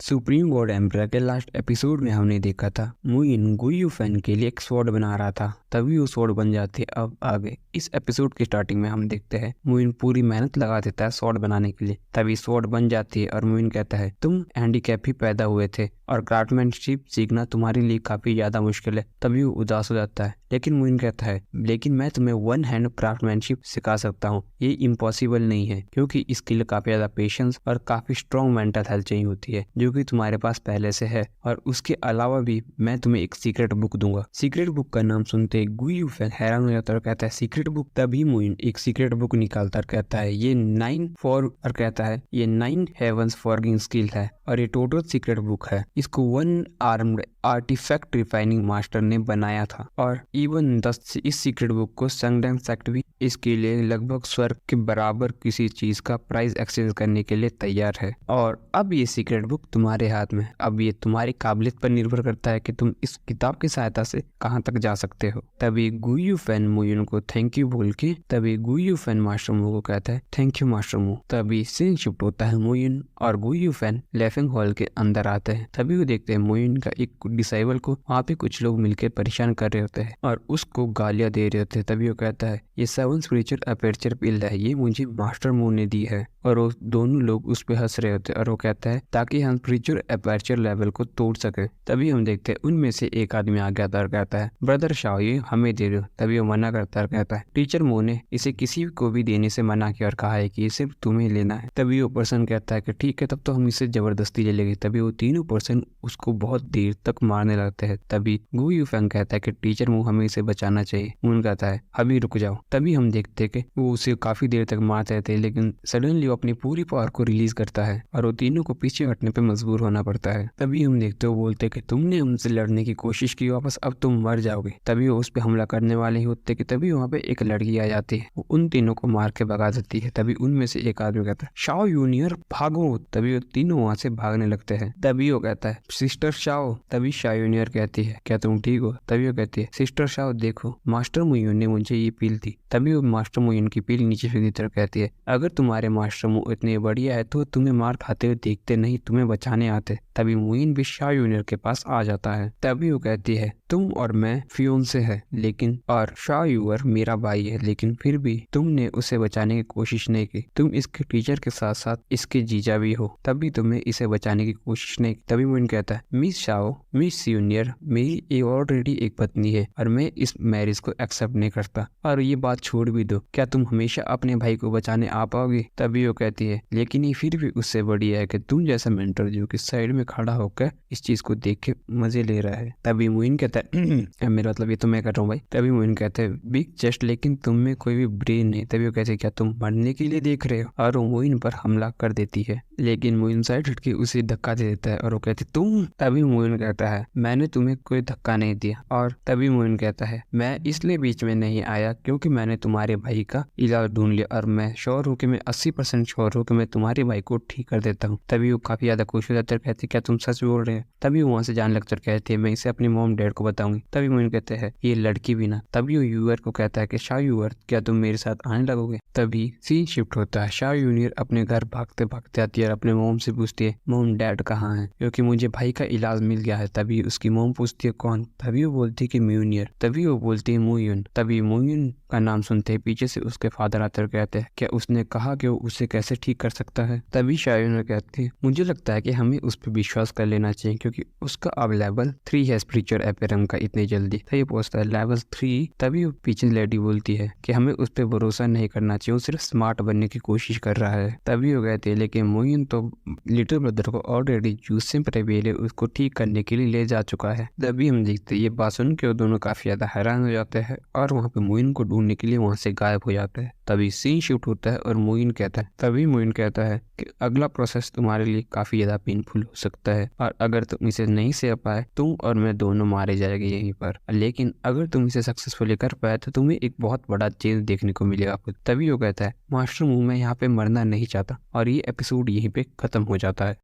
Supreme God emperor के last episode में हमने देखा था मुइन गुयू फैन के लिए एक स्वॉर्ड बना रहा था, तभी वो स्वॉर्ड बन जाती है। अब आगे इस एपिसोड की स्टार्टिंग में हम देखते हैं मुइन पूरी मेहनत लगा देता है स्वॉर्ड बनाने के लिए, तभी स्वॉर्ड बन जाती है और मुइन कहता है तुम हैंडीकैप ही पैदा हुए थे और क्राफ्टमैनशिप सीखना तुम्हारे लिए काफी ज्यादा मुश्किल है। तभी वो उदास हो जाता है, लेकिन मुइन कहता है लेकिन मैं तुम्हें वन हैंड क्राफ्टमैनशिप सिखा सकता हूँ, ये इम्पॉसिबल नहीं है क्योंकि इसके लिए काफी ज्यादा पेशेंस और काफी स्ट्रॉन्ग मेंटल हेल्थ चाहिए होती है जो कि तुम्हारे पास पहले से है। और उसके अलावा भी मैं तुम्हें एक सीक्रेट बुक दूंगा। सीक्रेट बुक का नाम सुनते ही गुयू फैन हैरान हो जाता है और कहता है सीक्रेट बुक। तभी मुइन एक सीक्रेट बुक निकालता और कहता है ये 9 हेवंस फॉरगिंग स्किल है और ये टोटल सीक्रेट बुक है। इसको one armed artifact refining master ने बनाया था और इवन इस सीक्रेट बुक को संगडन सेक्ट भी इसके लिए लगभग स्वर्ग के बराबर किसी चीज का प्राइस एक्सचेंज करने के लिए तैयार है। और अब ये सीक्रेट बुक तुम्हारे हाथ में, अब ये तुम्हारी काबिलियत पर निर्भर करता है कि तुम इस किताब की सहायता से कहाँ तक जा सकते हो। तभी गुयू फैन मुइन को थैंक यू बोल के तभी गुयू फैन मास्टर मू को कहता है थैंक यू मास्टर मू। तभी सीन शिफ्ट होता है मुइन और गुयू फैन लेफिंग हॉल के अंदर आते हैं। तभी वो देखते हैं मुइन का एक डिसाइबल को वहाँ पे कुछ लोग मिलकर परेशान कर रहे होते हैं और उसको गालियां दे रहे होते हैं। तभी वो कहता है ये 7 स्पिरिचुअल अपर्चर पिल है, ये मुझे मास्टर मू ने दी है। और वो दोनों लोग उस पे हंस रहे होते हैं और वो कहता है ताकि हम स्पिरिचुअल अपर्चर लेवल को तोड़ सके। तभी हम देखते हैं उनमें से एक आदमी आ गया और कहता है ब्रदर शाओ ये हमें दे दो। तभी वो मना करता है और कहता है टीचर मू ने इसे किसी को भी देने से मना किया और कहा है कि ये सिर्फ तुम्हें लेना है। तभी वो पर्सन कहता है कि ठीक है तब तो हम इसे जबरदस्ती ले लेंगे। तभी वो तीनों पर्सन उसको बहुत देर तक मारने लगते हैं। तभी गुयू फैंग कहता है कि टीचर मू हमें इसे बचाना चाहिए। मून कहता है अभी रुक जाओ। तभी हम देखते हैं कि वो उसे काफी देर तक मारते रहते हैं, लेकिन सडनली वो अपनी पूरी पावर को रिलीज करता है और वो तीनों को पीछे हटने पे मजबूर होना पड़ता है। तभी हम देखते हो बोलते कि तुमने हमसे लड़ने की कोशिश की वापस, अब तुम मर जाओगे। तभी वो उस पे हमला करने वाले ही होते कि तभी वहाँ पे एक लड़की आ जाती है, वो उन तीनों को मार के भगा देती है। तभी उनमें से एक आदमी कहता है शाओ जूनियर भागो। तभी वो तीनों वहाँ से भागने लगते हैं। तभी वो कहता है सिस्टर शाओ। तभी शाओ जूनियर कहती है क्या तुम ठीक हो। तभी वो कहती है सिस्टर शाओ देखो मास्टर मुयुन ने मुझे ये पील दी। तभी वो मास्टर मुयुन की पील नीचे फेंक तरफ कहती है अगर तुम्हारे मास्टर मु इतने बढ़िया है तो तुम्हें मार खाते हुए देखते नहीं, तुम्हें बचाने आते। तभी मुइन भी शाह जूनियर के पास आ जाता है। तभी वो कहती है तुम और मैं फियोंसे है लेकिन और शाह यूर मेरा भाई है, लेकिन फिर भी तुमने उसे बचाने की कोशिश नहीं की। तुम इसके टीचर के साथ साथ इसके जीजा भी हो, तभी तुम्हें इसे बचाने की कोशिश नहीं की। तभी मुइन कहता है मिस शाओ मिस जूनियर मेरी ऑलरेडी एक पत्नी है और मैं इस मैरिज को एक्सेप्ट नहीं करता और ये बात छोड़ भी दो, क्या तुम हमेशा अपने भाई को बचाने आ पाओगे। तभी वो कहती है लेकिन ये फिर भी उससे बढ़िया है कि तुम जैसा मेंटर जो कि साइड में खड़ा होकर इस चीज को देख के मजे ले रहा है। तभी मुइन कहता है मेरा मतलब ये तो मैं कर रहा हूँ भाई। तभी मुइन कहता है बिग चेस्ट लेकिन तुम में कोई भी ब्रेन नहीं। तभी वो कहते हैं क्या तुम मरने के लिए देख रहे हो, और वो मुइन पर हमला कर देती है, लेकिन मुइन साइड हटके उसे धक्का दे देता है और वो कहती तुम। तभी मुइन कहता है मैंने तुम्हें कोई धक्का नहीं दिया। और तभी मुइन कहता है मैं इसलिए बीच में नहीं आया क्योंकि मैंने तुम्हारे भाई का इलाज ढूंढ लिया और मैं श्योर हूँ कि मैं 80% श्योर हूँ कि मैं तुम्हारे भाई को ठीक कर देता हूँ। तभी वो काफी ज्यादा खुश हो जाता है, कहते क्या तुम सच बोल रहे हैं। तभी वो वहाँ से जान लगता है, कहते हैं मैं इसे अपनी मॉम डैड को बताऊंगी। तभी मुइन कहते हैं ये लड़की भी ना। तभी वो यूअर को कहता है कि शाह यूअर क्या तुम मेरे साथ आने लगोगे। तभी सीन शिफ्ट होता है, शाह जूनियर अपने घर भागते भागते आती है और अपने मोम से पूछती है मोम डैड कहाँ है क्योंकि मुझे भाई का इलाज मिल गया है। तभी उसकी मोम पूछती है कौन। तभी वो बोलती है कि म्यूनियर। तभी वो बोलती है मुयुन। तभी मुयुन का नाम सुनते हैं पीछे से उसके फादर आते कहते हैं क्या उसने कहा कि वो उसे कैसे ठीक कर सकता है। तभी शाह कहती है मुझे लगता है कि हमें उस पर विश्वास कर लेना चाहिए क्योंकि उसका अब लेवल 3 है स्पिरिचुअल अपीयरेंस का इतने जल्दी। तभी पहुंचता है लेवल 3। तभी वो पीछे लेडी बोलती है कि हमें उस पर भरोसा नहीं करना चाहिए, वो सिर्फ स्मार्ट बनने की कोशिश कर रहा है। तभी वो कहते हैं लेकिन मुइन तो लिटिल ब्रदर को ऑलरेडी जूसिम प्रेवेले उसको ठीक करने के लिए ले जा चुका है। तभी हम देखते हैं ये बात सुन के दोनों काफी ज्यादा हैरान हो जाते हैं और वहाँ पे मुइन को ढूंढने के लिए वहाँ से गायब हो जाते हैं। तभी सीन शूट होता है और मुइन कहता है कि अगला प्रोसेस तुम्हारे लिए काफी ज्यादा पेनफुल हो सकता है और अगर तुम इसे नहीं सह पाए तुम और मैं दोनों मारे जाएंगे यहीं पर, लेकिन अगर तुम इसे सक्सेसफुली कर पाए तो तुम्हें एक बहुत बड़ा चेंज देखने को मिलेगा खुद। तभी वो कहता है मास्टर मू मैं यहाँ पे मरना नहीं चाहता और ये एपिसोड यहीं पे खत्म हो जाता है।